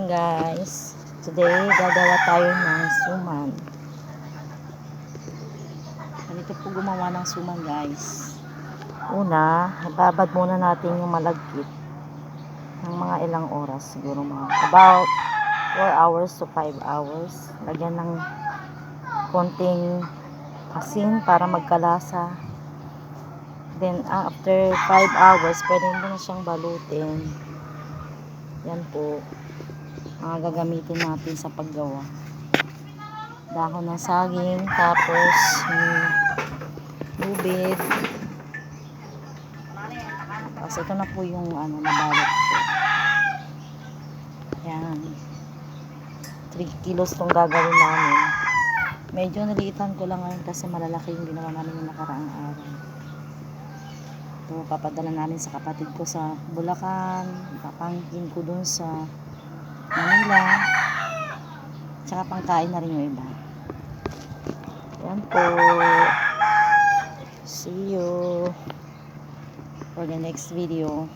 morning guys. Today gagawa tayo ng suman. Ganito po gumawa ng suman guys. Una, babad muna natin yung malagkit ng mga ilang oras, siguro mga about 4 hours to 5 hours. Lagyan ng konting asin para magkalasa. Then after 5 hours pwede mo na siyang balutin. Yan po mga gagamitin natin sa paggawa. Dahon ng saging, tapos lubid. Tapos ito na po yung nabalot ko. Yan, 3 kilos tong gagawin namin. Medyo naliitan ko lang ngayon kasi malalaki yung ginawa namin yung nakaraang araw. Ito papadala namin sa kapatid ko sa Bulacan, papangkin ko dun sa Manila, tsaka pangkain na rin yung iba. Yan po. See you for the next video.